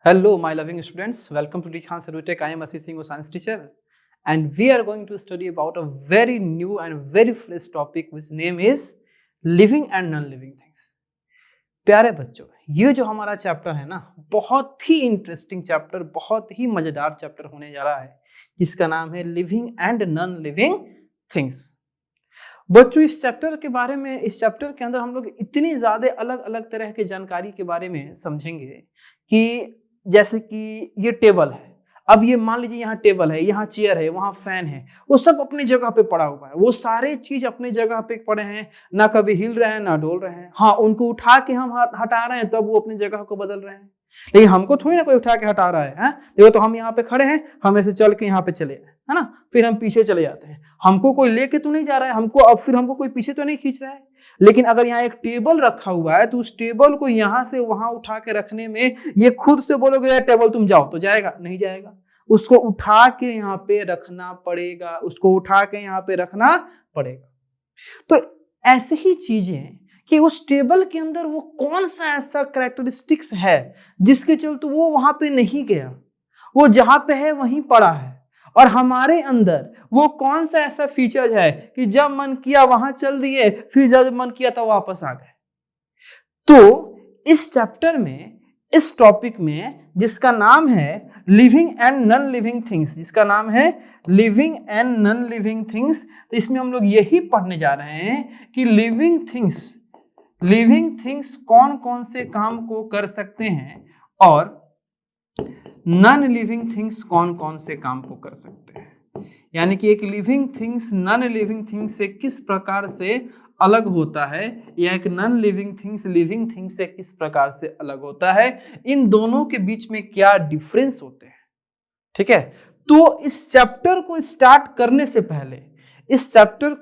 Hello, my loving students. Welcome to Teach Hans Tech. I am Ashish Singh, a science teacher, and we are going to study about a very new and very fresh topic, which name is living and non-living things. प्यारे बच्चों, ये जो हमारा chapter है ना, बहुत ही interesting chapter, बहुत ही मजेदार चैप्टर होने जा रहा है, जिसका नाम है living and non living things. बच्चों, इस चैप्टर के बारे में, इस चैप्टर के अंदर हम लोग इतनी ज्यादा अलग अलग तरह के जानकारी के बारे में समझेंगे कि जैसे कि ये टेबल है। अब ये मान लीजिए यहाँ टेबल है, यहाँ चेयर है, वहाँ फैन है, वो सब अपनी जगह पे पड़ा हुआ है, वो सारे चीज अपनी जगह पे पड़े हैं, ना कभी हिल रहे हैं ना डोल रहे हैं। हाँ, उनको उठा के हम हटा रहे हैं तब वो अपनी जगह को बदल रहे हैं, लेकिन हमको थोड़ी ना कोई उठा के हटा रहा है। देखो तो हम यहाँ पे खड़े हैं, हम ऐसे चल के यहाँ पे चले है ना, फिर हम पीछे चले जाते हैं, हमको कोई लेके तो नहीं जा रहा है, हमको कोई पीछे तो नहीं खींच रहा है। लेकिन अगर यहाँ एक टेबल रखा हुआ है तो उस टेबल को यहाँ से वहां उठा के रखने में ये खुद से बोलोगे यार टेबल तुम जाओ, तो जाएगा? नहीं जाएगा। उसको उठा के यहाँ पे रखना पड़ेगा, उसको उठा के यहाँ पे रखना पड़ेगा। तो ऐसे ही चीजें कि उस टेबल के अंदर वो कौन सा ऐसा कैरेक्टरिस्टिक्स है जिसके चलते वो वहां पे नहीं गया, वो जहां पे है वहीं पड़ा है, और हमारे अंदर वो कौन सा ऐसा फीचर है कि जब मन किया वहां चल दिए, फिर जब मन किया तो वापस आ गए। तो इस चैप्टर में, इस टॉपिक में, जिसका नाम है living and non living things, जिसका नाम है living and non living things, तो इसमें हम लोग यही पढ़ने जा रहे हैं कि लिविंग थिंग्स कौन कौन से काम को कर सकते हैं और नॉन लिविंग थिंग्स कौन कौन से काम को कर सकते हैं। यानी कि एक living things non living things से किस प्रकार से अलग होता है, या एक non living things living things से किस प्रकार से अलग होता है, इन दोनों के बीच में क्या डिफरेंस होते हैं। ठीक है, तो इस चैप्टर को स्टार्ट करने से पहले, इस चैप्टर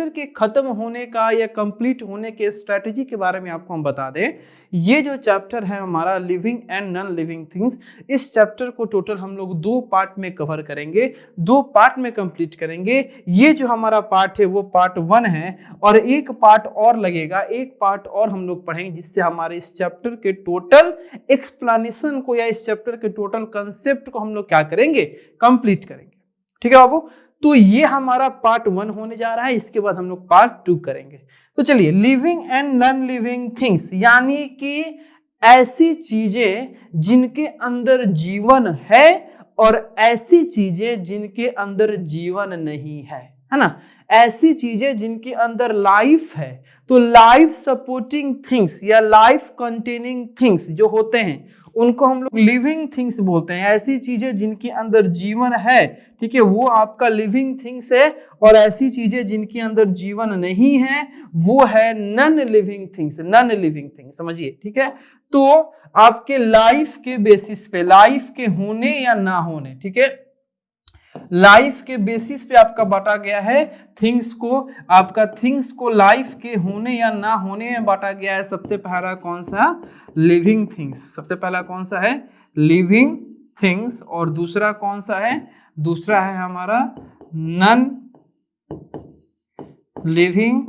के खत्म होने का या कंप्लीट होने के स्ट्रेटजी के बारे में आपको हम बता दें। ये जो चैप्टर है हमारा living and non living things, इस चैप्टर को टोटल हम लोग 2 पार्ट में कवर करेंगे, 2 पार्ट में कंप्लीट करेंगे। ये जो हमारा पार्ट है वो पार्ट 1 है, और एक पार्ट और लगेगा, एक पार्ट और हम लोग पढ़ेंगे, जिससे हमारे इस चैप्टर के टोटल एक्सप्लेनेशन को या इस चैप्टर के टोटल कंसेप्ट को हम लोग क्या करेंगे, कंप्लीट करेंगे। ठीक है बाबू, तो ये हमारा पार्ट 1 होने जा रहा है, इसके बाद हम लोग पार्ट 2 करेंगे। तो चलिए, living and non living things, यानी कि ऐसी चीजें जिनके अंदर जीवन है और ऐसी चीजें जिनके अंदर जीवन नहीं है ना। ऐसी चीजें जिनके अंदर लाइफ है, तो लाइफ सपोर्टिंग थिंग्स या लाइफ कंटेनिंग थिंग्स जो होते हैं उनको हम लोग लिविंग थिंग्स बोलते हैं। ऐसी चीजें जिनके अंदर जीवन है, ठीक है, वो आपका लिविंग थिंग्स है, और ऐसी चीजें जिनके अंदर जीवन नहीं है वो है नॉन लिविंग थिंग्स। समझिए, ठीक है। तो आपके लाइफ के बेसिस पे, लाइफ के होने या ना होने, ठीक है, लाइफ के बेसिस पे आपका बांटा गया है थिंग्स को। आपका थिंग्स को लाइफ के होने या ना होने में बांटा गया है। सबसे पहला कौन सा? Living things. सबसे पहला कौन सा है? Living things. और दूसरा कौन सा है? दूसरा है हमारा नॉन लिविंग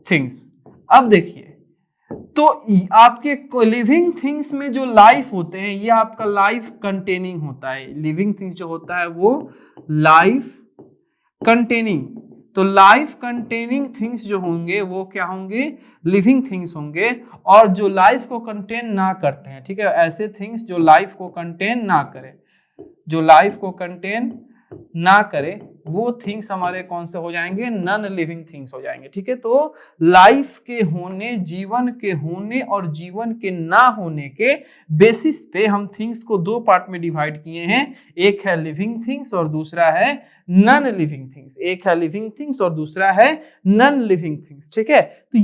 थिंग्स। अब देखिए, तो आपके लिविंग थिंग्स में जो लाइफ होते हैं ये आपका लाइफ कंटेनिंग होता है। लिविंग थिंग्स जो होता है वो लाइफ कंटेनिंग, तो लाइफ कंटेनिंग थिंग्स जो होंगे वो क्या होंगे? लिविंग थिंग्स होंगे। और जो लाइफ को कंटेन ना करते हैं, ठीक है, ऐसे थिंग्स जो लाइफ को कंटेन ना करें, जो लाइफ को कंटेन ना करे, वो थिंग्स हमारे कौन से हो जाएंगे? नॉन लिविंग थिंग्स हो जाएंगे। ठीक है, तो लाइफ के होने, जीवन के होने और जीवन के ना होने के बेसिस पे हम थिंग्स को 2 पार्ट में डिवाइड किए हैं। एक है लिविंग थिंग्स और दूसरा है नॉन लिविंग थिंग्स। एक है लिविंग थिंग्स और दूसरा है नॉन लिविंग थिंग्स। ठीक है, तो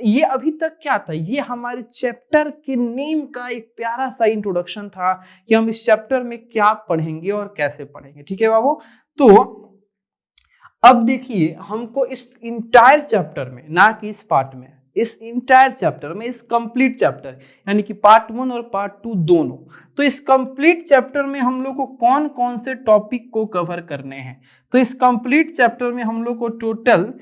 ये अभी तक क्या था? ये हमारे चैप्टर के नेम का एक प्यारा सा इंट्रोडक्शन था कि हम इस चैप्टर में क्या पढ़ेंगे और कैसे पढ़ेंगे। ठीक है बाबू, तो अब देखिए, हमको इस इंटायर चैप्टर में, ना कि इस पार्ट में, इस इंटायर चैप्टर में, इस कंप्लीट चैप्टर यानी कि पार्ट 1 और पार्ट 2 दोनों, तो इस कंप्लीट चैप्टर में हम लोग को कौन कौन से टॉपिक को कवर करने हैं? तो इस कंप्लीट चैप्टर में हम लोग को टोटल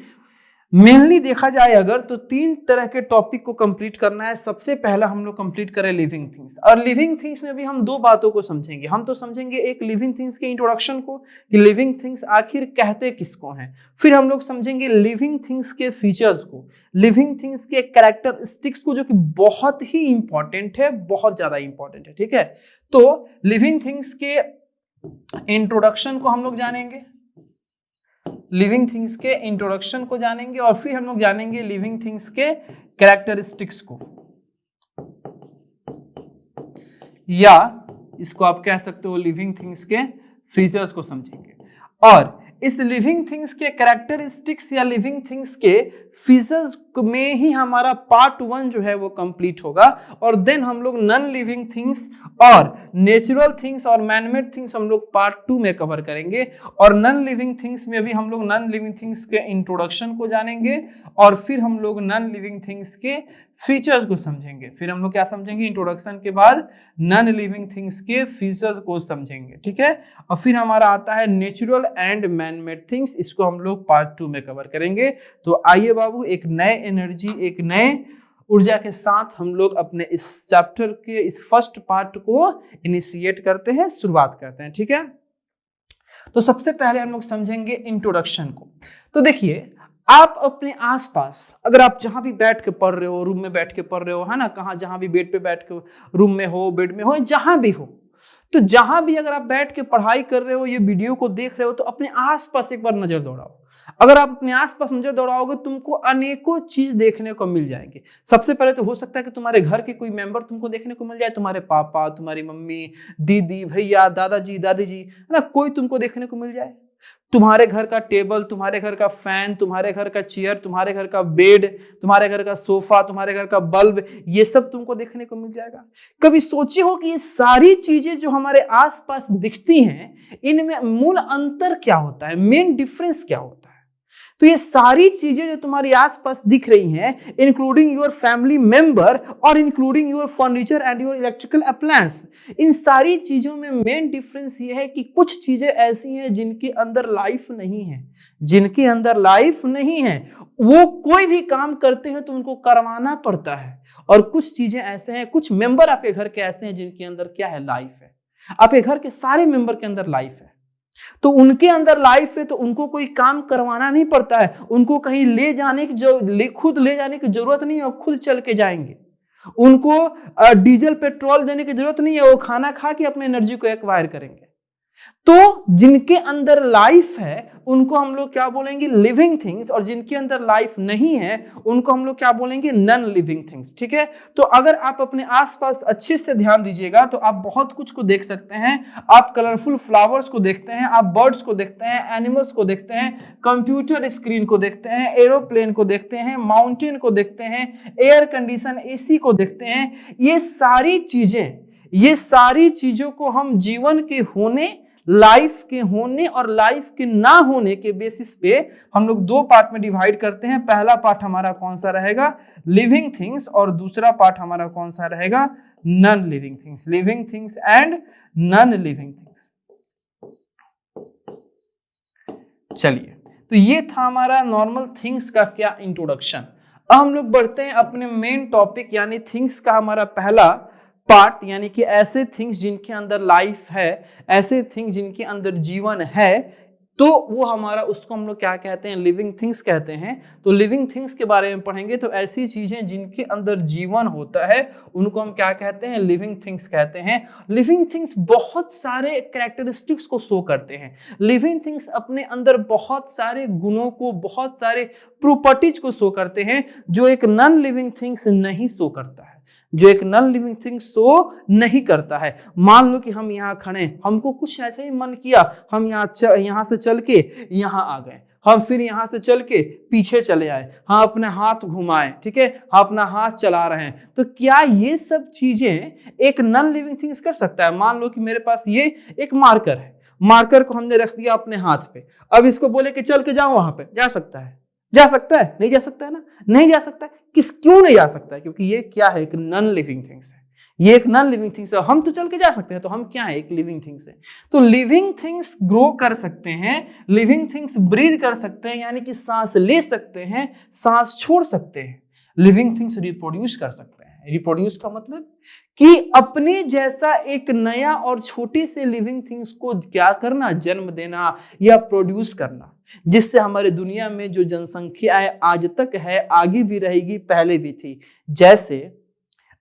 मेनली देखा जाए अगर तो 3 तरह के टॉपिक को कंप्लीट करना है। सबसे पहला हम लोग कंप्लीट करें लिविंग थिंग्स, और लिविंग थिंग्स में भी हम 2 बातों को समझेंगे। हम तो समझेंगे एक लिविंग थिंग्स के इंट्रोडक्शन को कि लिविंग थिंग्स आखिर कहते किसको हैं, फिर हम लोग समझेंगे लिविंग थिंग्स के फीचर्स को, लिविंग थिंग्स के कैरेक्टरिस्टिक्स को, जो कि बहुत ही इंपॉर्टेंट है, बहुत ज्यादा इंपॉर्टेंट है। ठीक है, तो लिविंग थिंग्स के इंट्रोडक्शन को हम लोग जानेंगे, लिविंग थिंग्स के इंट्रोडक्शन को जानेंगे, और फिर हम लोग जानेंगे लिविंग थिंग्स के कैरेक्टरिस्टिक्स को, या इसको आप कह सकते हो लिविंग थिंग्स के फीचर्स को समझेंगे। और इस लिविंग थिंग्स के कैरेक्टरिस्टिक्स या लिविंग थिंग्स के फीचर्स में ही हमारा पार्ट 1 जो है वो कंप्लीट होगा, और देन हम लोग नॉन लिविंग थिंग्स और नेचुरल थिंग्स और मैनमेड थिंग्स हम लोग पार्ट 2 में कवर करेंगे। और नॉन लिविंग थिंग्स में भी हम लोग नॉन लिविंग थिंग्स के इंट्रोडक्शन को जानेंगे, और फिर हम लोग नॉन लिविंग थिंग्स के फीचर्स को समझेंगे। फिर हम लोग क्या समझेंगे, इंट्रोडक्शन के बाद नॉन लिविंग थिंग्स के फीचर्स को समझेंगे। ठीक है, और फिर हमारा आता है नेचुरल एंड मैनमेड थिंग्स, इसको हम लोग पार्ट 2 में कवर करेंगे। तो आइए बाबू, एक नए एनर्जी, एक नए ऊर्जा के साथ हम लोग अपने इस चैप्टर के इस फर्स्ट पार्ट को इनिशिएट करते हैं, शुरुआत करते हैं। ठीक है, तो सबसे पहले हम लोग समझेंगे इंट्रोडक्शन को। तो देखिए, आप अपने आसपास अगर आप जहां भी बैठ के पढ़ रहे हो, रूम में बैठ के पढ़ रहे हो, है ना, कहाँ जहां भी बेड पे बैठ के, रूम में हो, बेड में हो, जहां भी हो, तो जहां भी अगर आप बैठ के पढ़ाई कर रहे हो, ये वीडियो को देख रहे हो, तो अपने आसपास एक बार नजर दौड़ाओ। अगर आप अपने आसपास नजर दौड़ाओगे, तुमको अनेकों चीज देखने को मिल जाएंगे। सबसे पहले तो हो सकता है कि तुम्हारे घर के कोई मेंबर तुमको देखने को मिल जाए, तुम्हारे पापा, तुम्हारी मम्मी, दीदी, भैया, दादाजी, दादी जी, है ना, कोई तुमको देखने को मिल जाए। तुम्हारे घर का टेबल, तुम्हारे घर का फैन, तुम्हारे घर का चेयर, तुम्हारे घर का बेड, तुम्हारे घर का सोफा, तुम्हारे घर का बल्ब, ये सब तुमको देखने को मिल जाएगा। कभी सोचे हो कि ये सारी चीजें जो हमारे आसपास दिखती हैं, इनमें मूल अंतर क्या होता है, मेन डिफरेंस क्या होता है? तो ये सारी चीजें जो तुम्हारे आसपास दिख रही हैं, इंक्लूडिंग योर फैमिली मेंबर और including your furniture and your electrical appliance, इन सारी चीजों में मेन डिफरेंस ये है कि कुछ चीजें ऐसी हैं जिनके अंदर लाइफ नहीं है, जिनके अंदर लाइफ नहीं है, वो कोई भी काम करते हैं तो उनको करवाना पड़ता है। और कुछ चीजें ऐसे हैं, कुछ मेंबर आपके घर के ऐसे हैं जिनके अंदर क्या है, लाइफ है। आपके घर के सारे मेंबर के अंदर लाइफ है, तो उनके अंदर लाइफ है, तो उनको कोई काम करवाना नहीं पड़ता है, उनको कहीं ले जाने की खुद ले जाने की जरूरत नहीं है, वो खुद चल के जाएंगे। उनको डीजल पेट्रोल देने की जरूरत नहीं है, वो खाना खा के अपने एनर्जी को एक्वायर करेंगे। तो जिनके अंदर लाइफ है उनको हम लोग क्या बोलेंगे, लिविंग थिंग्स, और जिनके अंदर लाइफ नहीं है उनको हम लोग क्या बोलेंगे, नॉन लिविंग थिंग्स। ठीक है, तो अगर आप अपने आसपास अच्छे से ध्यान दीजिएगा तो आप बहुत कुछ को देख सकते हैं। आप कलरफुल फ्लावर्स को देखते हैं, आप बर्ड्स को देखते हैं, एनिमल्स को देखते हैं, कंप्यूटर स्क्रीन को देखते हैं, एरोप्लेन को देखते हैं, माउंटेन को देखते हैं, एयर कंडीशन एसी को देखते हैं। ये सारी चीजों को हम जीवन के होने, लाइफ के होने और लाइफ के ना होने के बेसिस पे हम लोग 2 पार्ट में डिवाइड करते हैं। पहला पार्ट हमारा कौन सा रहेगा, लिविंग थिंग्स, और दूसरा पार्ट हमारा कौन सा रहेगा, non living things, living things and non living things. चलिए, तो ये था हमारा नॉर्मल थिंग्स का क्या इंट्रोडक्शन। अब हम लोग बढ़ते हैं अपने मेन टॉपिक यानी थिंग्स का हमारा पहला पार्ट, यानी कि ऐसे थिंग्स जिनके अंदर लाइफ है, ऐसे थिंग्स जिनके अंदर जीवन है, तो वो हमारा, उसको हम लोग क्या कहते हैं, लिविंग थिंग्स कहते हैं। तो लिविंग थिंग्स के बारे में पढ़ेंगे तो ऐसी चीजें जिनके अंदर जीवन होता है उनको हम क्या कहते हैं, लिविंग थिंग्स कहते हैं। लिविंग थिंग्स बहुत सारे कैरेक्टरिस्टिक्स को शो करते हैं। लिविंग थिंग्स अपने अंदर बहुत सारे गुणों को, बहुत सारे प्रॉपर्टीज को शो करते हैं जो एक नॉन लिविंग थिंग्स नहीं शो करता है, जो एक नॉन लिविंग थिंग शो नहीं करता है। मान लो कि हम यहाँ खड़े, हमको कुछ ऐसे ही मन किया, हम यहाँ से चल के यहाँ आ गए, हम फिर यहाँ से चल के पीछे चले आए, हाँ अपने हाथ घुमाए, ठीक है, हाँ अपना हाथ चला रहे हैं, तो क्या ये सब चीजें एक नॉन लिविंग थिंग्स कर सकता है? मान लो कि मेरे पास ये एक मार्कर है, मार्कर को हमने रख दिया अपने हाथ पे, अब इसको बोले कि चल के जाओ वहां पे, जा सकता है? जा सकता है? नहीं जा सकता है ना, नहीं जा सकता है। क्यों नहीं जा सकता है? क्योंकि ये क्या है, एक नॉन लिविंग थिंग्स है, ये एक नॉन लिविंग थिंग्स है। हम तो चल के जा सकते हैं, तो हम क्या है, एक लिविंग थिंग्स है। तो लिविंग थिंग्स ग्रो कर सकते हैं, लिविंग थिंग्स ब्रीथ कर सकते हैं, यानी कि सांस ले सकते हैं, सांस छोड़ सकते हैं। लिविंग थिंग्स रिप्रोड्यूस कर सकते हैं। रिप्रोड्यूस का मतलब कि अपने जैसा एक नया और छोटे से लिविंग थिंग्स को क्या करना, जन्म देना या प्रोड्यूस करना, जिससे हमारे दुनिया में जो जनसंख्या है आज तक है, आगे भी रहेगी, पहले भी थी। जैसे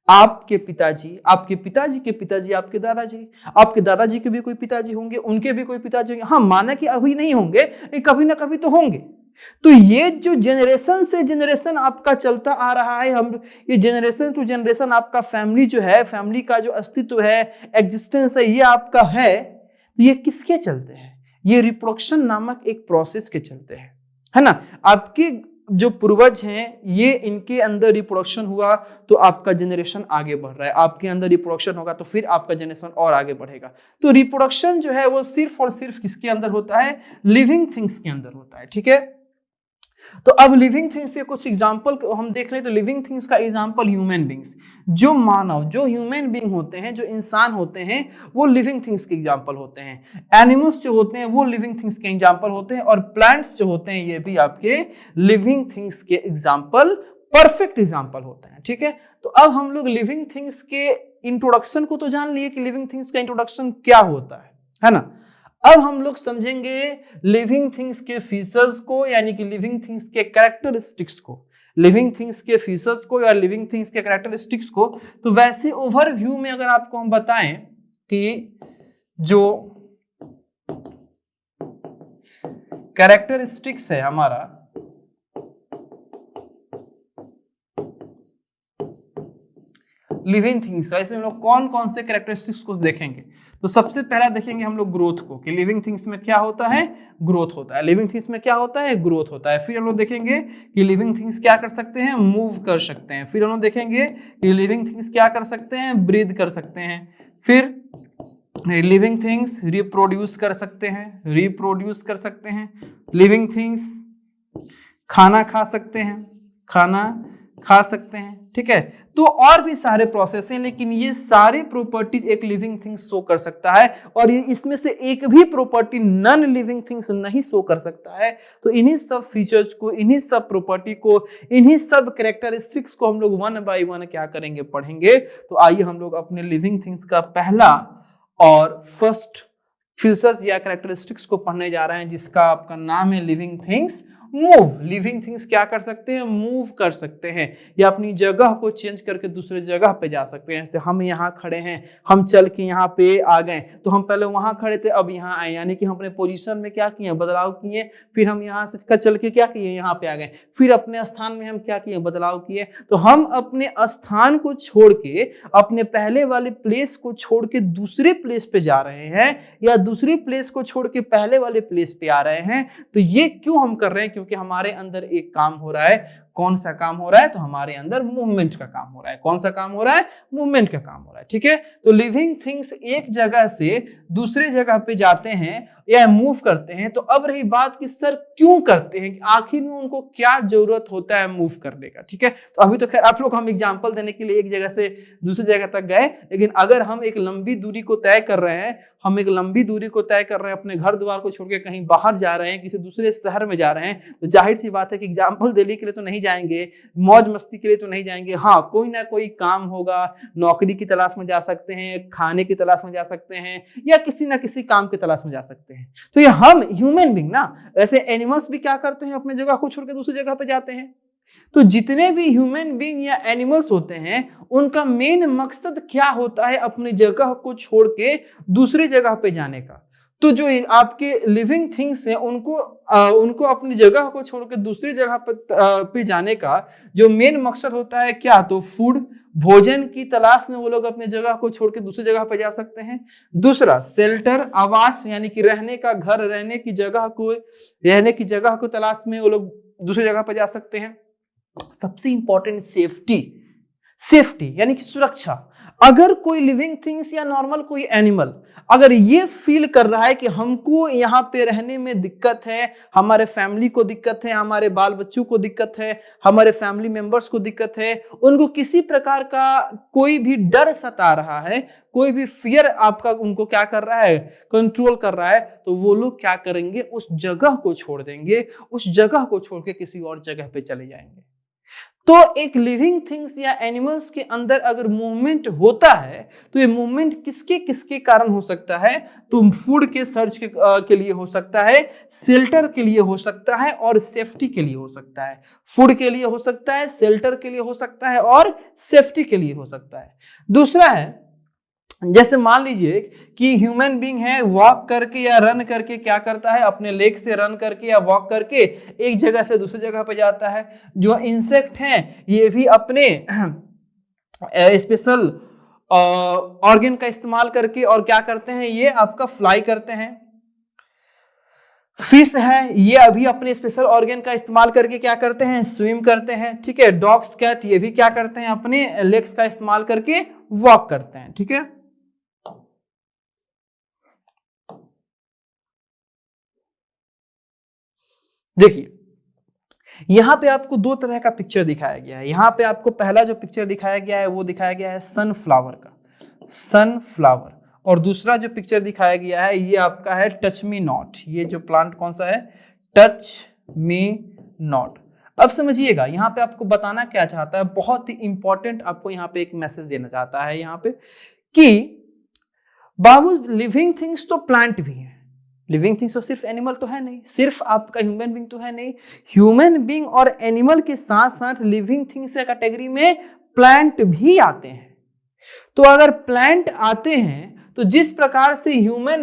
आपके पिताजी, आपके पिताजी के पिताजी, आपके दादाजी, आपके दादाजी के भी कोई पिताजी होंगे, उनके भी कोई पिताजी होंगे। हाँ, माना कि अभी नहीं होंगे, कभी ना कभी तो होंगे। तो ये जो जनरेशन से जनरेशन आपका चलता आ रहा है, हम ये जनरेशन टू जनरेशन आपका फैमिली जो है, फैमिली का जो अस्तित्व है, एग्जिस्टेंस है, ये आपका है। ये किसके चलते हैं? ये रिप्रोडक्शन नामक एक प्रोसेस के चलते हैं, है ना। आपके जो पूर्वज हैं, ये इनके अंदर रिप्रोडक्शन हुआ तो आपका जनरेशन आगे बढ़ रहा है, आपके अंदर रिप्रोडक्शन होगा तो फिर आपका जनरेशन और आगे बढ़ेगा। तो रिप्रोडक्शन जो है वो सिर्फ और सिर्फ किसके अंदर होता है? लिविंग थिंग्स के अंदर होता है, ठीक है। तो अब लिविंग थिंग्स के कुछ एग्जांपल हम देख रहे हैं। तो लिविंग थिंग्स का एग्जांपल ह्यूमन बींग्स, जो मानव, जो ह्यूमन बींग होते हैं, जो इंसान होते हैं, वो लिविंग थिंग्स के एग्जांपल होते हैं। एनिमल्स जो होते हैं वो लिविंग थिंग्स के एग्जांपल होते हैं, और प्लांट्स जो होते हैं ये भी आपके लिविंग थिंग्स के एग्जांपल, परफेक्ट एग्जांपल होते हैं, ठीक है। तो अब हम लोग लिविंग थिंग्स के इंट्रोडक्शन को तो जान लिए कि लिविंग थिंग्स का इंट्रोडक्शन क्या होता है ना। अब हम लोग समझेंगे लिविंग थिंग्स के फीचर्स को, यानी कि लिविंग थिंग्स के कैरेक्टरिस्टिक्स को, लिविंग थिंग्स के फीचर्स को या लिविंग थिंग्स के कैरेक्टरिस्टिक्स को। तो वैसे ओवरव्यू में अगर आपको हम बताएं कि जो कैरेक्टरिस्टिक्स है हमारा, लिविंग थिंग्स का, इसमें हम लोग कौन कौन से कैरेक्टरिस्टिक्स को देखेंगे। तो सबसे पहला देखेंगे हम लोग ग्रोथ को, कि लिविंग थिंग्स में क्या होता है? ग्रोथ होता है। लिविंग थिंग्स में क्या होता है? ग्रोथ होता है। फिर हम लोग देखेंगे कि लिविंग थिंग्स क्या कर सकते हैं? मूव कर सकते हैं। फिर हम लोग देखेंगे कि लिविंग थिंग्स क्या कर सकते हैं? ब्रीथ कर सकते हैं। फिर लिविंग थिंग्स रिप्रोड्यूस कर सकते हैं, रिप्रोड्यूस कर सकते हैं। लिविंग थिंग्स खाना खा सकते हैं, खाना खा सकते हैं, ठीक है। तो और भी सारे प्रोसेस हैं, लेकिन ये सारे प्रॉपर्टीज एक लिविंग थिंग्स शो कर सकता है, और ये इसमें से एक भी प्रॉपर्टी नॉन लिविंग थिंग्स नहीं शो कर सकता है। तो इन्हीं सब फीचर्स को, इन्हीं सब प्रॉपर्टी को, इन्हीं सब कैरेक्टरिस्टिक्स को हम लोग वन बाय वन क्या करेंगे? पढ़ेंगे। तो आइए हम लोग अपने लिविंग थिंग्स का पहला और फर्स्ट फीचर्स या कैरेक्टरिस्टिक्स को पढ़ने जा रहे हैं, जिसका आपका नाम है living things move. Living things क्या कर सकते हैं? मूव कर सकते हैं, या अपनी जगह को चेंज करके दूसरे जगह पे जा सकते हैं। जैसे हम यहाँ खड़े हैं, हम चल के यहाँ पे आ गए, तो हम पहले वहां खड़े थे, अब यहाँ आए, यानी कि हम अपने पोजीशन में क्या किए? बदलाव किए। फिर हम यहाँ से चल के क्या किए? यहाँ पे आ गए। फिर अपने स्थान में हम क्या किए? बदलाव किए। तो हम अपने स्थान को छोड़ के, अपने पहले वाले प्लेस को छोड़ के दूसरे प्लेस पे जा रहे हैं, या दूसरी प्लेस को छोड़ के पहले वाले प्लेस पे आ रहे हैं। तो ये क्यों हम कर रहे हैं? क्योंकि हमारे अंदर एक काम हो रहा है। कौन सा काम हो रहा है? तो हमारे अंदर मूवमेंट का काम हो रहा है। कौन सा काम हो रहा है? मूवमेंट का काम हो रहा है, ठीक है। तो लिविंग थिंग्स एक जगह से दूसरे जगह पे जाते हैं या मूव करते हैं। तो अब रही बात कि सर क्यों करते हैं, आखिर में उनको क्या जरूरत होता है मूव करने का, ठीक है। तो अभी तो खैर आप लोग हम एग्जांपल देने के लिए एक जगह से दूसरी जगह तक गए, लेकिन अगर हम एक लंबी दूरी को तय कर रहे हैं, हम एक लंबी दूरी को तय कर रहे हैं, अपने घर द्वार को छोड़ के कहीं बाहर जा रहे हैं, किसी दूसरे शहर में जा रहे हैं, तो जाहिर सी बात है कि एग्जाम्पल देने के लिए तो नहीं जाएंगे, मौज मस्ती के लिए तो नहीं जाएंगे। हाँ, कोई ना कोई काम होगा, नौकरी की तलाश में जा सकते हैं, खाने की तलाश में जा सकते हैं, या किसी ना किसी काम की तलाश में जा सकते हैं। तो ये हम ह्यूमन बीइंग ना, ऐसे एनिमल्स भी क्या करते हैं? अपनी जगह को छोड़ के दूसरी जगह पे जाते हैं। तो जितने भी ह्यूमन बीइंग या एनिमल्स होते हैं, उनका मेन मकसद क्या होता है? अपनी जगह को छोड़ के दूसरी जगह पे जाने का। तो जो आपके लिविंग थिंग्स हैं, उनको अपनी जगह को छोड़ के दूसरी जगह पे जाने का जो मेन मकसद होता है क्या? तो फूड, भोजन की तलाश में वो लोग अपनी जगह को छोड़ के दूसरी जगह पे जा सकते हैं। दूसरा शेल्टर, आवास, यानी कि रहने का घर, रहने की जगह को तलाश में वो लोग दूसरी जगह पे जा सकते हैं। सबसे इंपॉर्टेंट सेफ्टी यानी कि सुरक्षा। अगर कोई लिविंग थिंग्स या नॉर्मल कोई एनिमल अगर ये फील कर रहा है कि हमको यहाँ पे रहने में दिक्कत है, हमारे फैमिली को दिक्कत है, हमारे बाल बच्चों को दिक्कत है, हमारे फैमिली मेंबर्स को दिक्कत है, उनको किसी प्रकार का कोई भी डर सता रहा है, कोई भी फियर आपका उनको क्या कर रहा है, कंट्रोल कर रहा है, तो वो लोग क्या करेंगे, उस जगह को छोड़ देंगे, उस जगह को छोड़ के किसी और जगह पे चले जाएंगे। तो एक लिविंग थिंग्स या एनिमल्स के अंदर अगर मूवमेंट होता है तो ये मूवमेंट किसके किसके कारण हो सकता है, तो फूड के सर्च के लिए हो सकता है, शेल्टर के लिए हो सकता है और सेफ्टी के लिए हो सकता है। फूड के लिए हो सकता है, शेल्टर के लिए हो सकता है और सेफ्टी के लिए हो सकता है। दूसरा है, जैसे मान लीजिए कि ह्यूमन बीइंग है, वॉक करके या रन करके क्या करता है, अपने लेग से रन करके या वॉक करके एक जगह से दूसरी जगह पे जाता है। जो इंसेक्ट हैं ये भी अपने स्पेशल ऑर्गन का इस्तेमाल करके और क्या करते हैं, ये आपका फ्लाई करते हैं। फिश है, ये अभी अपने स्पेशल ऑर्गन का इस्तेमाल करके क्या करते हैं, स्विम करते हैं। ठीक है, डॉग्स कैट ये भी क्या करते हैं, अपने लेग्स का इस्तेमाल करके वॉक करते हैं। ठीक है, देखिए यहां पे आपको दो तरह का पिक्चर दिखाया गया है। यहां पे आपको पहला जो पिक्चर दिखाया गया है वो दिखाया गया है सनफ्लावर का, सनफ्लावर, और दूसरा जो पिक्चर दिखाया गया है ये आपका है टच मी नॉट। ये जो प्लांट कौन सा है, टच मी नॉट। अब समझिएगा यहां पे आपको बताना क्या चाहता है, बहुत ही इंपॉर्टेंट आपको यहां पे एक मैसेज देना चाहता है यहां पे कि बाबू लिविंग थिंग्स तो प्लांट भी हैं, लिविंग थिंग्स तो सिर्फ एनिमल तो है नहीं, सिर्फ आपका ह्यूमन बीइंग तो है नहीं, ह्यूमन बीइंग और एनिमल के साथ साथ लिविंग थिंग्स के कैटेगरी में प्लांट भी आते हैं। तो अगर प्लांट आते हैं तो जिस प्रकार से ह्यूमन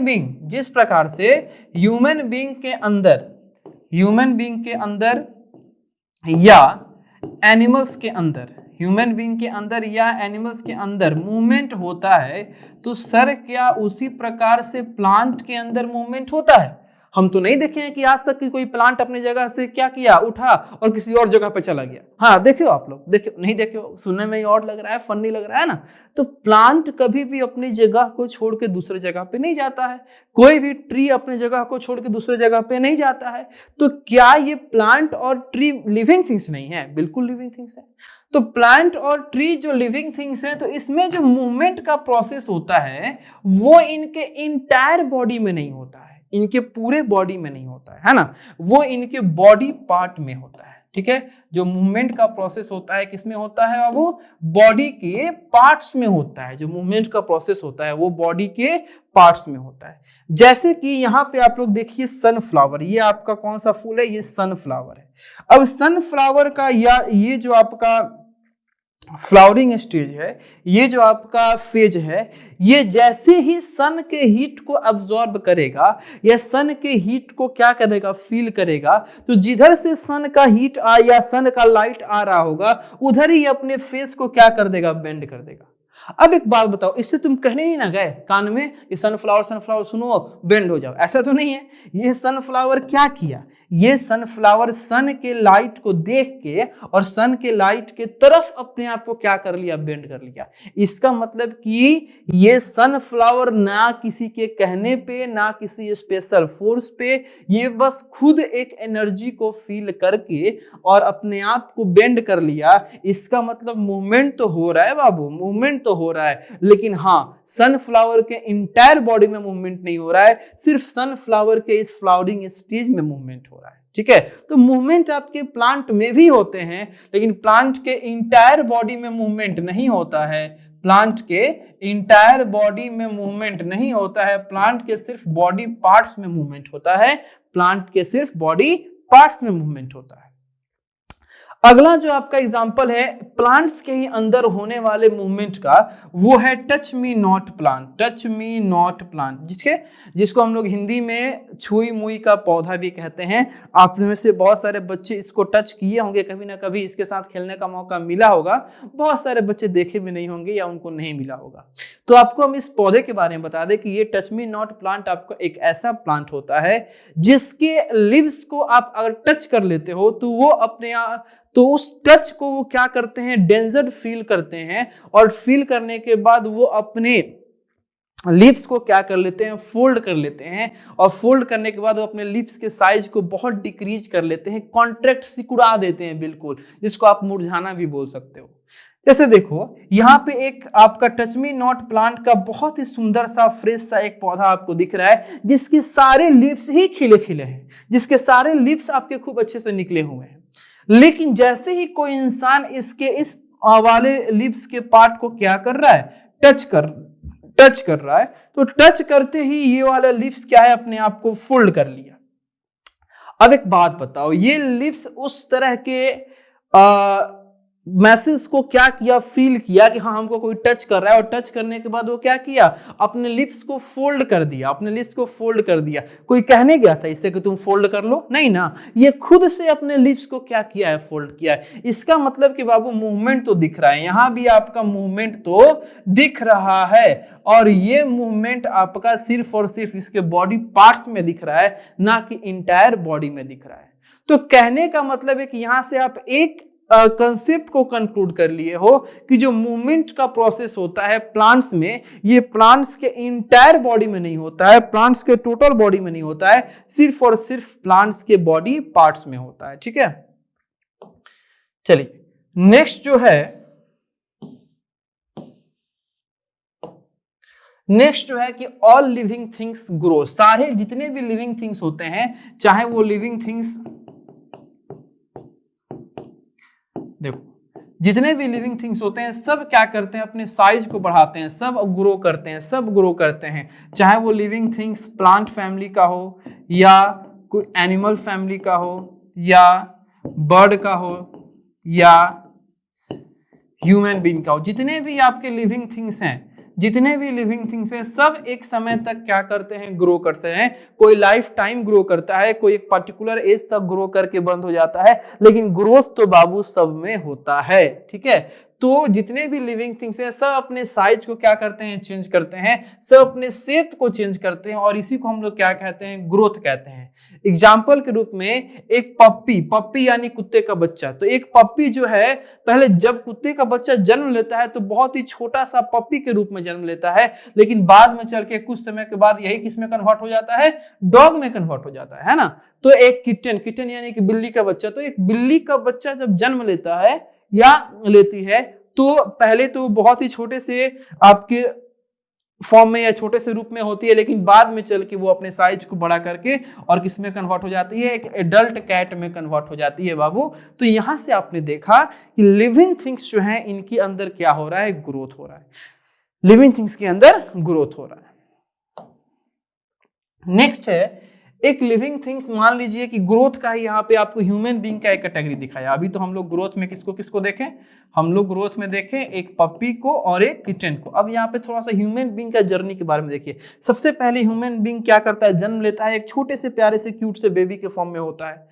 बीइंग के अंदर या एनिमल्स के अंदर, ह्यूमन बीइंग के अंदर या एनिमल्स के अंदर मूवमेंट होता है, तो सर क्या उसी प्रकार से प्लांट के अंदर मूवमेंट होता है? हम तो नहीं देखे हैं कि आज तक कि कोई प्लांट अपनी जगह से क्या किया, उठा और किसी और जगह पे चला गया। हाँ देखियो आप लोग, देखियो नहीं देखियो, सुनने में ही और लग रहा है, फनी लग रहा है ना। तो प्लांट कभी भी अपनी जगह को छोड़ के दूसरे जगह पे नहीं जाता है, कोई भी ट्री अपनी जगह को छोड़ के दूसरे जगह पे नहीं जाता है। तो क्या ये प्लांट और ट्री लिविंग थिंग्स नहीं है? बिल्कुल लिविंग थिंग्स है। तो प्लांट और ट्री जो लिविंग थिंग्स हैं, तो इसमें जो मूवमेंट का प्रोसेस होता है वो इनके इंटायर बॉडी में नहीं होता है, इनके पूरे बॉडी में नहीं होता है ना, वो इनके बॉडी पार्ट में होता है। ठीक है, जो मूवमेंट का प्रोसेस होता है किसमें होता है, वो बॉडी के पार्ट्स में होता है। जो मूवमेंट का प्रोसेस होता है वो बॉडी के पार्ट्स में होता है। जैसे कि यहाँ पे आप लोग देखिए सनफ्लावर, ये आपका कौन सा फूल है, ये सनफ्लावर है। अब सनफ्लावर का या ये जो आपका फ्लावरिंग स्टेज है, ये जो आपका फेज है, ये जैसे ही सन के हीट को अब्सॉर्ब करेगा या सन के हीट को क्या करेगा, फील करेगा, तो जिधर से सन का हीट या सन का लाइट आ रहा होगा उधर ही अपने फेस को क्या कर देगा, बेंड कर देगा। अब एक बात बताओ, इससे तुम कहने नहीं ना गए कान में ये सनफ्लावर सुनो बेंड हो जाओ, ऐसा तो नहीं है। ये सनफ्लावर क्या किया, ये सनफ्लावर सन के लाइट को देख के और सन के लाइट के तरफ अपने आप को क्या कर लिया, बेंड कर लिया। इसका मतलब कि ये सनफ्लावर ना किसी के कहने पे, ना किसी स्पेशल फोर्स पे, ये बस खुद एक एनर्जी को फील करके और अपने आप को बेंड कर लिया। इसका मतलब मूवमेंट तो हो रहा है बाबू, मूवमेंट तो हो रहा है, लेकिन हाँ सनफ्लावर के इंटायर बॉडी में मूवमेंट नहीं हो रहा है, सिर्फ सनफ्लावर के इस फ्लावरिंग स्टेज में मूवमेंट हो रहा है। ठीक है, तो मूवमेंट आपके प्लांट में भी होते हैं, लेकिन प्लांट के इंटायर बॉडी में मूवमेंट नहीं होता है। प्लांट के इंटायर बॉडी में मूवमेंट नहीं होता है, प्लांट के सिर्फ बॉडी पार्ट्स में मूवमेंट होता है, प्लांट के सिर्फ बॉडी पार्ट्स में मूवमेंट होता है। अगला जो आपका एग्जांपल है प्लांट्स के ही अंदर होने वाले मूवमेंट का, वो है touch me not plant. Touch me not plant जिसको हम लोग हिंदी में छुई मुई का पौधा भी कहते हैं। आप में से बहुत सारे बच्चे इसको टच किए होंगे, कभी ना कभी इसके साथ खेलने का मौका मिला होगा। बहुत सारे बच्चे देखे भी नहीं होंगे या उनको नहीं मिला होगा। तो आपको हम इस पौधे के बारे में बता दें कि ये टच मी नॉट प्लांट आपका एक ऐसा प्लांट होता है जिसके लीव्स को आप अगर टच कर लेते हो तो वो अपने तो उस टच को वो क्या करते हैं, डेंजर फील करते हैं, और फील करने के बाद वो अपने लिप्स को क्या कर लेते हैं, फोल्ड कर लेते हैं, और फोल्ड करने के बाद वो अपने लिप्स के साइज को बहुत डिक्रीज कर लेते हैं, कॉन्ट्रैक्ट सिकुड़ा देते हैं बिल्कुल, जिसको आप मुरझाना भी बोल सकते हो। जैसे देखो यहाँ पे एक आपका टच मी नॉट प्लांट का बहुत ही सुंदर सा फ्रेश सा एक पौधा आपको दिख रहा है, जिसके सारे लिप्स ही खिले खिले हैं, जिसके सारे लिप्स आपके खूब अच्छे से निकले हुए हैं। लेकिन जैसे ही कोई इंसान इसके इस वाले लिप्स के पार्ट को क्या कर रहा है, टच कर रहा है, तो टच करते ही ये वाला लिप्स क्या है, अपने आप को फोल्ड कर लिया। अब एक बात बताओ, ये लिप्स उस तरह के मैसेज को क्या किया, फील किया कि हाँ हमको कोई टच कर रहा है, और टच करने के बाद वो क्या किया, अपने लिप्स को फोल्ड कर दिया, अपने लिप्स को फोल्ड कर दिया। कोई कहने गया था इससे कि तुम फोल्ड कर लो, नहीं ना, ये खुद से अपने लिप्स को क्या किया है, फोल्ड किया है। इसका मतलब कि बाबू मूवमेंट तो दिख रहा है, यहां भी आपका मूवमेंट तो दिख रहा है, और ये मूवमेंट आपका सिर्फ और सिर्फ इसके बॉडी पार्ट्स में दिख रहा है, ना कि इंटायर बॉडी में दिख रहा है। तो कहने का मतलब है कि यहां से आप एक कंसेप्ट को कंक्लूड कर लिए हो कि जो मूवमेंट का प्रोसेस होता है प्लांट्स में, ये प्लांट्स के इंटायर बॉडी में नहीं होता है, प्लांट्स के टोटल बॉडी में नहीं होता है, सिर्फ और सिर्फ प्लांट्स के बॉडी पार्ट्स में होता है। ठीक है, चलिए नेक्स्ट जो है कि ऑल लिविंग थिंग्स ग्रो, सारे जितने भी लिविंग थिंग्स होते हैं, चाहे वो लिविंग थिंग्स, देखो जितने भी लिविंग थिंग्स होते हैं सब क्या करते हैं, अपने साइज को बढ़ाते हैं, सब ग्रो करते हैं, सब ग्रो करते हैं, चाहे वो लिविंग थिंग्स प्लांट फैमिली का हो, या कोई एनिमल फैमिली का हो, या बर्ड का हो, या ह्यूमन बीइंग का हो। जितने भी आपके लिविंग थिंग्स हैं, जितने भी लिविंग थिंग्स हैं, सब एक समय तक क्या करते हैं, ग्रो करते हैं। कोई लाइफ टाइम ग्रो करता है, कोई एक पर्टिकुलर एज तक ग्रो करके बंद हो जाता है, लेकिन ग्रोथ तो बाबू सब में होता है। ठीक है, तो जितने भी लिविंग थिंग्स हैं सब अपने साइज को क्या करते हैं, चेंज करते हैं, सब अपने शेप को चेंज करते हैं, और इसी को हम लोग क्या कहते हैं, ग्रोथ कहते हैं। एग्जाम्पल के रूप में एक पप्पी यानी कुत्ते का बच्चा, तो एक पप्पी जो है, पहले जब कुत्ते का बच्चा जन्म लेता है तो बहुत ही छोटा सा पप्पी के रूप में जन्म लेता है, लेकिन बाद में चल के कुछ समय के बाद यही किस में कन्वर्ट हो जाता है, डॉग में कन्वर्ट हो जाता है ना। तो एक किटन यानी कि बिल्ली का बच्चा, तो एक बिल्ली का बच्चा जब जन्म लेता है या लेती है, तो पहले तो बहुत ही छोटे से आपके फॉर्म में या छोटे से रूप में होती है, लेकिन बाद में चल के वो अपने साइज को बड़ा करके और किस में कन्वर्ट हो जाती है, एक एडल्ट कैट में कन्वर्ट हो जाती है बाबू। तो यहां से आपने देखा कि लिविंग थिंग्स जो हैं इनके अंदर क्या हो रहा है, ग्रोथ हो रहा है, लिविंग थिंग्स के अंदर ग्रोथ हो रहा है। नेक्स्ट है एक लिविंग थिंग्स, मान लीजिए कि ग्रोथ का ही यहाँ पे आपको ह्यूमन बीइंग का एक कैटेगरी दिखाया। अभी तो हम लोग ग्रोथ में किसको किसको देखें, हम लोग ग्रोथ में देखें एक पप्पी को और एक किटन को। अब यहाँ पे थोड़ा सा ह्यूमन बीइंग का जर्नी के बारे में देखिए। सबसे पहले ह्यूमन बीइंग क्या करता है, जन्म लेता है, एक छोटे से प्यारे से क्यूट से बेबी के फॉर्म में होता है।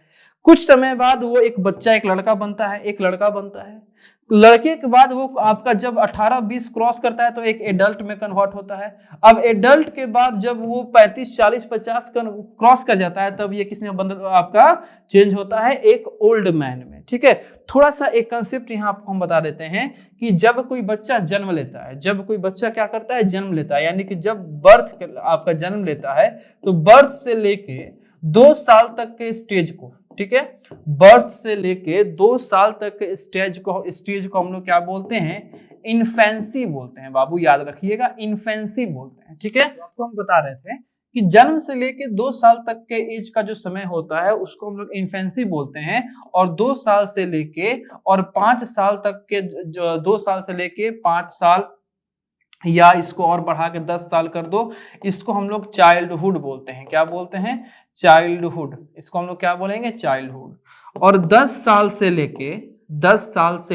कुछ समय बाद वो एक बच्चा, एक लड़का बनता है, एक लड़का बनता है। लड़के के बाद वो आपका जब 18-20 क्रॉस करता है तो एक एडल्ट में कन्वर्ट होता है। अब एडल्ट के बाद जब वो 35, 40, 50 क्रॉस कर जाता है, तब ये किसमें आपका चेंज होता है, एक ओल्ड मैन में। ठीक है, थोड़ा सा एक कंसेप्ट यहाँ आपको हम बता देते हैं कि जब कोई बच्चा जन्म लेता है, जब कोई बच्चा क्या करता है, जन्म लेता है, यानी कि जब बर्थ आपका जन्म लेता है, तो बर्थ से लेके 2 साल तक के स्टेज को, ठीक है, बर्थ से लेके 2 साल तक के स्टेज को हम लोग क्या बोलते हैं, इन्फेंसी बोलते हैं बाबू, याद रखिएगा, इन्फेंसी बोलते हैं। ठीक है, आपको हम बता रहे थे कि जन्म से लेके 2 साल तक के एज का जो समय होता है उसको हम लोग इन्फेंसी बोलते हैं, और 2 साल से लेके और 5 साल तक के, जो 2 साल से लेके 5 साल या इसको और बढ़ा के 10 साल कर दो, इसको हम लोग चाइल्डहुड बोलते हैं। क्या बोलते हैं, चाइल्डहुड, इसको हम लोग क्या बोलेंगे, चाइल्डहुड। और 10 साल से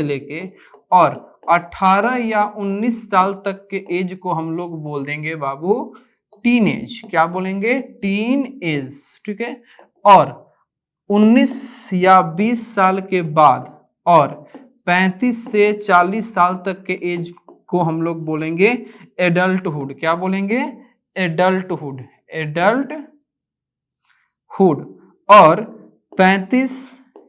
लेके और 18 या 19 साल तक के एज को हम लोग बोल देंगे बाबू टीन एज। क्या बोलेंगे, टीन एज। ठीक है, और 19 या 20 साल के बाद और 35 से 40 साल तक के एज को हम लोग बोलेंगे एडल्टहुड। क्या बोलेंगे, एडल्टहुड। और 35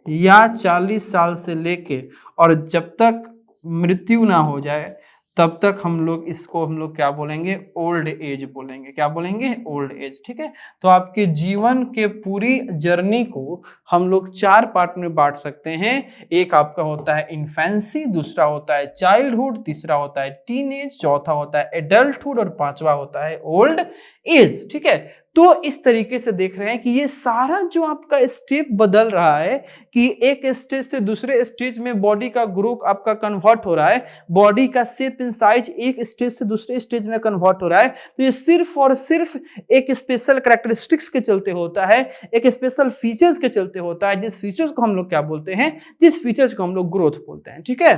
या 40 साल से लेके और जब तक मृत्यु ना हो जाए तब तक हम लोग क्या बोलेंगे, ओल्ड एज बोलेंगे। क्या बोलेंगे? Old age. ठीक है, तो आपके जीवन के पूरी जर्नी को हम लोग 4 पार्ट में बांट सकते हैं। एक आपका होता है इन्फेंसी, दूसरा होता है चाइल्डहुड, तीसरा होता है टीनेज, चौथा होता है एडल्टहुड और पांचवा होता है ओल्ड एज। ठीक है, तो इस तरीके से देख रहे हैं कि ये सारा जो आपका स्टेप बदल रहा है कि एक स्टेज से दूसरे स्टेज में बॉडी का ग्रोथ आपका कन्वर्ट हो रहा है, बॉडी का शेप एंड साइज एक स्टेज से दूसरे स्टेज में कन्वर्ट हो रहा है, तो ये सिर्फ और सिर्फ एक स्पेशल कैरेक्टरिस्टिक्स के चलते होता है, एक स्पेशल फीचर्स के चलते होता है, जिस फीचर्स को हम लोग क्या बोलते हैं, जिस फीचर्स को हम लोग ग्रोथ बोलते हैं। ठीक है,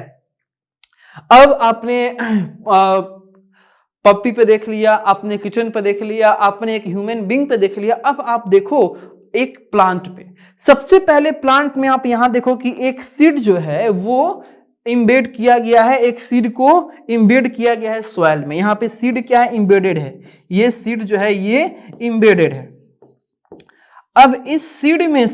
अब आपने पप्पी पे देख लिया, आपने किचन पे देख लिया, आपने एक ह्यूमन बीइंग पे देख लिया, अब आप देखो एक प्लांट पे। सबसे पहले प्लांट में आप यहां देखो कि एक सीड जो है वो इम्बेड किया गया है, एक सीड को इम्बेड किया गया है सॉइल में। यहां पे सीड क्या है? इम्बेडेड है। ये सीड जो है ये इम्बेडेड है। अब इस सीड में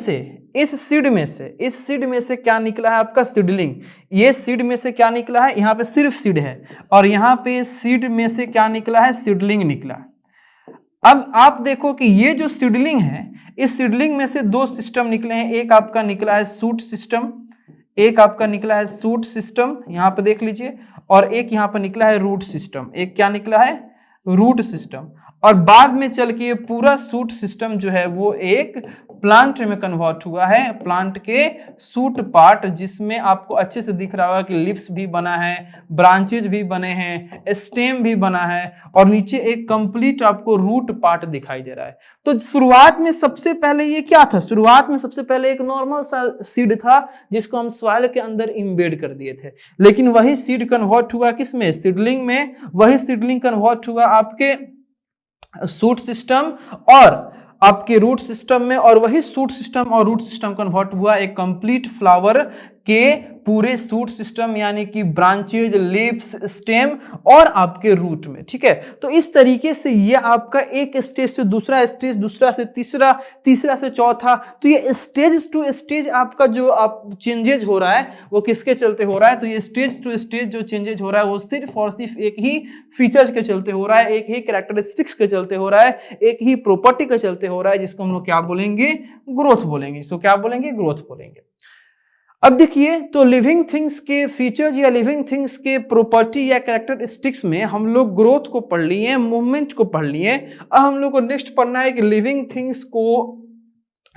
से क्या निकला है? आपका सीडलिंग। ये सीड में से क्या निकला है? यहाँ पे सिर्फ सीड है, और यहाँ पे सीड में से क्या निकला है? सीडलिंग निकला। अब आप देखो कि ये जो सीडलिंग है, इस सीडलिंग में से 2 सिस्टम निकले हैं। एक आपका निकला है शूट सिस्टम, यहाँ पे देख लीजिए, और एक यहाँ पे निकला है रूट सिस्टम। एक क्या निकला है? Root system. और बाद में चल के ये पूरा शूट सिस्टम जो है वो एक प्लांट में कन्वर्ट हुआ है, प्लांट के शूट पार्ट, जिसमें आपको अच्छे से दिख रहा होगा कि लिप्स भी बना है, ब्रांचेज भी बने हैं, स्टेम भी बना है, और नीचे एक कंप्लीट आपको रूट पार्ट दिखाई दे रहा है। तो शुरुआत में सबसे पहले ये क्या था? शुरुआत में सबसे पहले एक नॉर्मल सा सीड था जिसको हम सॉइल के अंदर इम्बेड कर दिए थे, लेकिन वही सीड कन्वर्ट हुआ किसमें? सीडलिंग में। वही सीडलिंग कन्वर्ट हुआ आपके शूट सिस्टम और आपके रूट सिस्टम में, और वही शूट सिस्टम और रूट सिस्टम कन्वर्ट हुआ एक कंप्लीट फ्लावर के पूरे शूट सिस्टम, यानी कि ब्रांचेज, लीव्स, स्टेम और आपके रूट में। ठीक है, तो इस तरीके से ये आपका एक स्टेज से दूसरा स्टेज, दूसरा से तीसरा, तीसरा से चौथा, तो ये स्टेज टू स्टेज आपका जो आप चेंजेज हो रहा है वो किसके चलते हो रहा है? तो ये स्टेज टू स्टेज जो चेंजेज हो रहा है वो सिर्फ और सिर्फ एक ही फीचर्स के चलते हो रहा है, एक ही कैरेक्टरिस्टिक्स के चलते हो रहा है, एक ही प्रॉपर्टी के चलते हो रहा है, जिसको हम लोग क्या बोलेंगे? ग्रोथ बोलेंगे। इसको क्या बोलेंगे? ग्रोथ बोलेंगे। अब देखिए, तो लिविंग थिंग्स के फीचर्स या लिविंग थिंग्स के प्रॉपर्टी या कैरेक्टरिस्टिक्स में हम लोग ग्रोथ को पढ़ लिए, मूवमेंट को पढ़ लिए। अब हम लोग को नेक्स्ट पढ़ना है कि लिविंग थिंग्स को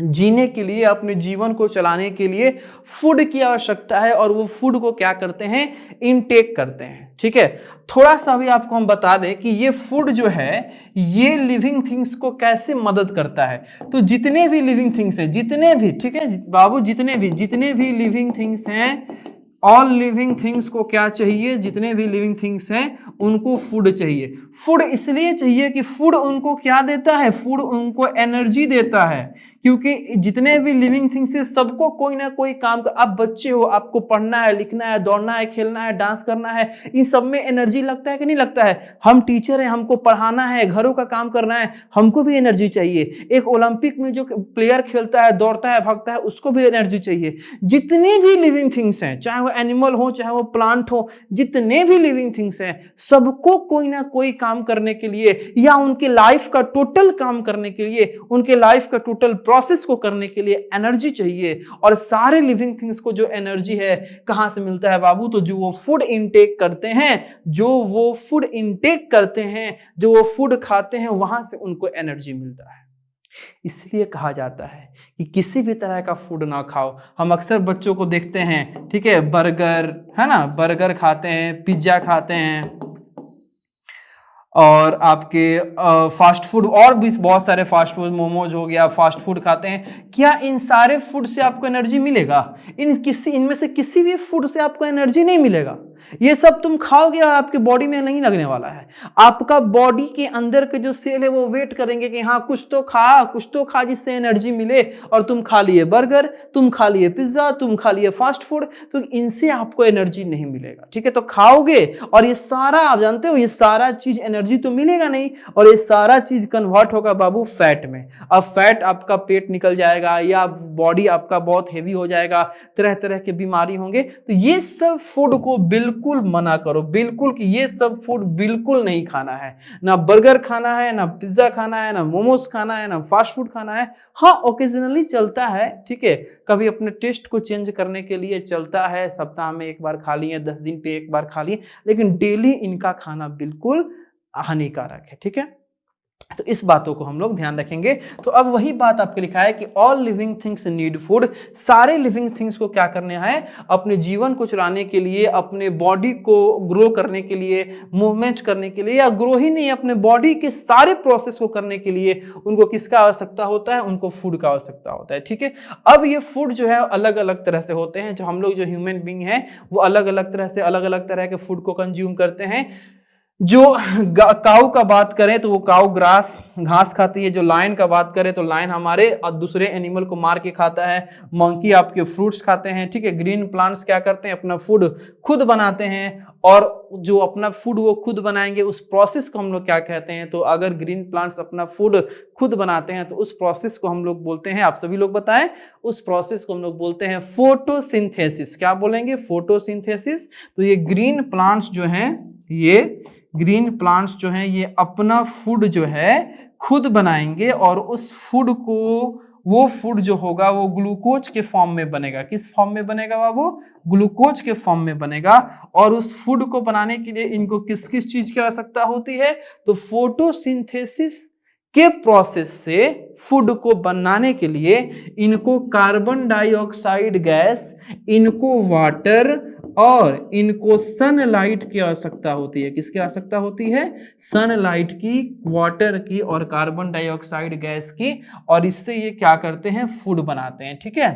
जीने के लिए, अपने जीवन को चलाने के लिए फूड की आवश्यकता है, और वो फूड को क्या करते हैं? इनटेक करते हैं। ठीक है, थोड़ा सा भी आपको हम बता दें कि ये फूड जो है ये लिविंग थिंग्स को कैसे मदद करता है। तो जितने भी लिविंग थिंग्स हैं, जितने भी, ठीक है बाबू, जितने भी लिविंग थिंग्स हैं, ऑल लिविंग थिंग्स को क्या चाहिए? जितने भी लिविंग थिंग्स हैं उनको फूड चाहिए। फूड इसलिए चाहिए कि फूड उनको क्या देता है? फूड उनको एनर्जी देता है, क्योंकि जितने भी लिविंग थिंग्स है सबको कोई ना कोई काम कर, आप बच्चे हो, आपको पढ़ना है, लिखना है, दौड़ना है, खेलना है, डांस करना है, इन सब में एनर्जी लगता है कि नहीं लगता है? हम टीचर हैं, हमको पढ़ाना है, घरों का काम करना है, हमको भी एनर्जी चाहिए। एक ओलंपिक में जो प्लेयर खेलता है, दौड़ता है, भागता है, उसको भी एनर्जी चाहिए। जितने भी लिविंग थिंग्स हैं, चाहे वो एनिमल हो, चाहे वो प्लांट हो, जितने भी लिविंग थिंग्स हैं सबको कोई ना कोई काम करने के लिए, या उनके लाइफ का टोटल काम करने के लिए, उनके लाइफ का टोटल प्रोसेस को करने के लिए एनर्जी चाहिए। और सारे लिविंग थिंग्स को जो एनर्जी है कहां से मिलता है बाबू? तो जो वो फूड इनटेक करते हैं, जो वो फूड खाते हैं, वहां से उनको एनर्जी मिलता है। इसलिए कहा जाता है कि किसी भी तरह का फूड ना खाओ। हम अक्सर बच्चों को देखते हैं, ठीक है, बर्गर, है ना, बर्गर खाते हैं, पिज्जा खाते हैं, और आपके फास्ट फूड, और भी बहुत सारे फास्ट फूड, मोमोज हो गया, फास्ट फूड खाते हैं। क्या इन सारे फूड से आपको एनर्जी मिलेगा? इनमें से किसी भी फूड से आपको एनर्जी नहीं मिलेगा। ये सब तुम खाओगे और आपके बॉडी में नहीं लगने वाला है। आपका बॉडी के अंदर के जो सेल है वो वेट करेंगे कि हाँ कुछ तो खा जिससे एनर्जी मिले, और तुम खा लिए बर्गर, तुम खा लिए पिज्जा, तुम खा लिए फास्ट फूड, तो इनसे आपको एनर्जी नहीं मिलेगा। ठीक है, तो खाओगे और ये सारा, आप जानते हो, ये सारा चीज एनर्जी तो मिलेगा नहीं, और ये सारा चीज कन्वर्ट होगा बाबू फैट में। अब फैट आपका पेट निकल जाएगा या बॉडी आपका बहुत हेवी हो जाएगा, तरह तरह के बीमारी होंगे। तो ये सब फूड को बिल्कुल मना करो, बिल्कुल कि ये सब फूड बिल्कुल नहीं खाना है। ना बर्गर खाना है, ना पिज्जा खाना है, ना मोमोज खाना है, ना फास्ट फूड खाना है। हाँ ओकेजनली चलता है, ठीक है, कभी अपने टेस्ट को चेंज करने के लिए चलता है, सप्ताह में एक बार खा लिए, 10 दिन पे एक बार खा लिए, लेकिन डेली इनका खाना बिल्कुल हानिकारक है। ठीक है, तो इस बातों को हम लोग ध्यान रखेंगे। तो अब वही बात आपके लिखा है कि all living things need food. सारे लिविंग थिंग्स को क्या करना है, अपने जीवन को चलाने के लिए, अपने बॉडी को ग्रो करने के लिए, मूवमेंट करने के लिए, या ग्रो ही नहीं, अपने बॉडी के सारे प्रोसेस को करने के लिए उनको किसका आवश्यकता होता है, उनको फूड का आवश्यकता होता है। ठीक है, अब ये फूड जो है अलग अलग तरह से होते हैं। जो हम लोग जो ह्यूमन बींग हैं वो अलग अलग तरह से अलग अलग तरह के फूड को कंज्यूम करते हैं। जो काऊ का बात करें तो वो काऊ घास खाती है। जो लायन का बात करें तो लायन हमारे दूसरे एनिमल को मार के खाता है। मंकी आपके फ्रूट्स खाते हैं। ठीक है, ग्रीन प्लांट्स क्या करते हैं, अपना फूड खुद बनाते हैं, और जो अपना फूड वो खुद बनाएंगे उस प्रोसेस को हम लोग क्या कहते हैं। तो अगर ग्रीन प्लांट्स अपना फूड खुद बनाते हैं तो उस प्रोसेस को हम लोग बोलते हैं, आप सभी लोग बताएं, उस प्रोसेस को हम लोग बोलते हैं फोटोसिंथेसिस। क्या बोलेंगे, फोटोसिंथेसिस। तो ये ग्रीन प्लांट्स जो हैं, ये ग्रीन प्लांट्स जो हैं ये अपना फूड जो है खुद बनाएंगे, और उस फूड को, वो फूड जो होगा वो ग्लूकोज के फॉर्म में बनेगा। किस फॉर्म में बनेगा वो ग्लूकोज के फॉर्म में बनेगा। और उस फूड को बनाने के लिए इनको किस किस चीज की आवश्यकता होती है, तो फोटोसिंथेसिस के प्रोसेस से फूड को बनाने के लिए इनको कार्बन डाइऑक्साइड गैस, इनको वाटर और इनको सनलाइट की आवश्यकता होती है। किसकी आवश्यकता होती है, सनलाइट की, वाटर की और कार्बन डाइऑक्साइड गैस की, और इससे ये क्या करते हैं, फूड बनाते हैं। ठीक है,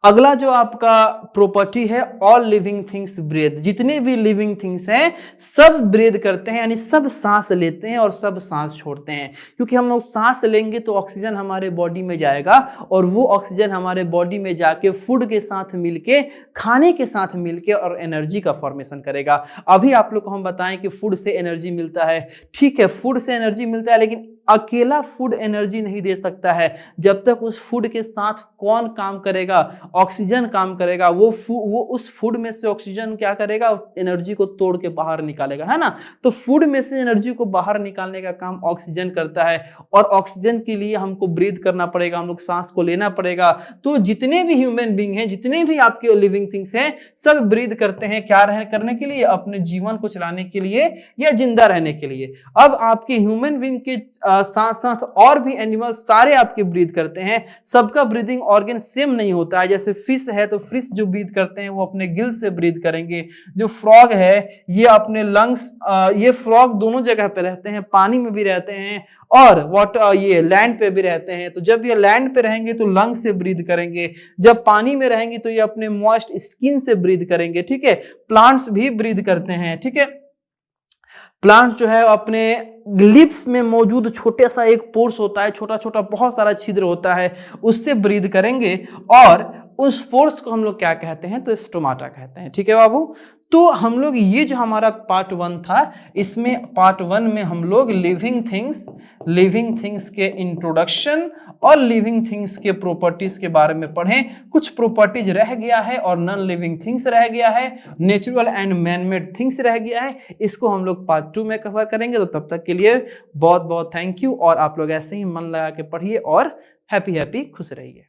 अगला जो आपका प्रॉपर्टी है, ऑल लिविंग थिंग्स ब्रीथ। जितने भी लिविंग थिंग्स हैं सब ब्रीथ करते हैं, यानी सब सांस लेते हैं और सब सांस छोड़ते हैं। क्योंकि हम लोग सांस लेंगे तो ऑक्सीजन हमारे बॉडी में जाएगा, और वो ऑक्सीजन हमारे बॉडी में जाके फूड के साथ मिलके, खाने के साथ मिलके और एनर्जी का फॉर्मेशन करेगा। अभी आप लोग को हम बताएं कि फूड से एनर्जी मिलता है। ठीक है, फूड से एनर्जी मिलता है, लेकिन अकेला फूड एनर्जी नहीं दे सकता है। जब तक उस फूड के साथ कौन काम करेगा, ऑक्सीजन काम करेगा। वो उस फूड में से ऑक्सीजन क्या करेगा, एनर्जी को तोड़ के बाहर निकालेगा, है ना। तो फूड में से एनर्जी को बाहर निकालने का काम ऑक्सीजन करता है, और ऑक्सीजन के लिए हमको ब्रीथ करना पड़ेगा, हम लोग सांस को लेना पड़ेगा। तो जितने भी ह्यूमन बींग हैं, जितने भी आपके लिविंग थिंग्स हैं, सब ब्रीथ करते हैं। क्या करने के लिए, अपने जीवन को चलाने के लिए या जिंदा रहने के लिए। अब आपके ह्यूमन बींग के साथ साथ और भी एनिमल्स सारे आपके ब्रीथ करते हैं। सबका ब्रीदिंग ऑर्गन सेम नहीं होता है। जैसे फिश है तो फिश जो ब्रीथ करते हैं वो अपने गिल से ब्रीथ करेंगे। जो फ्रॉग है ये अपने लंग्स, ये फ्रॉग दोनों जगह पे रहते हैं, पानी में भी रहते हैं और वाटर, ये लैंड पे भी रहते हैं। तो जब ये लैंड पे रहेंगे तो लंग से ब्रीथ करेंगे, जब पानी में रहेंगे तो ये अपने मॉइस्ट स्किन से ब्रीथ करेंगे। ठीक है, प्लांट्स भी ब्रीथ करते हैं। ठीक है, प्लांट्स जो है अपने लिप्स में मौजूद छोटा सा एक पोर्स होता है, छोटा छोटा बहुत सारा छिद्र होता है, उससे ब्रीथ करेंगे, और उस पोर्स को हम लोग क्या कहते हैं, तो स्टोमाटा कहते हैं। ठीक है बाबू, तो हम लोग ये जो हमारा पार्ट 1 था, इसमें पार्ट 1 में हम लोग लिविंग थिंग्स के इंट्रोडक्शन और लिविंग थिंग्स के प्रॉपर्टीज के बारे में पढ़ें। कुछ प्रॉपर्टीज रह गया है और नॉन लिविंग थिंग्स रह गया है, नेचुरल एंड मैनमेड थिंग्स रह गया है। इसको हम लोग पार्ट 2 में कवर करेंगे। तो तब तक के लिए बहुत बहुत थैंक यू, और आप लोग ऐसे ही मन लगा के पढ़िए और हैप्पी खुश रहिए।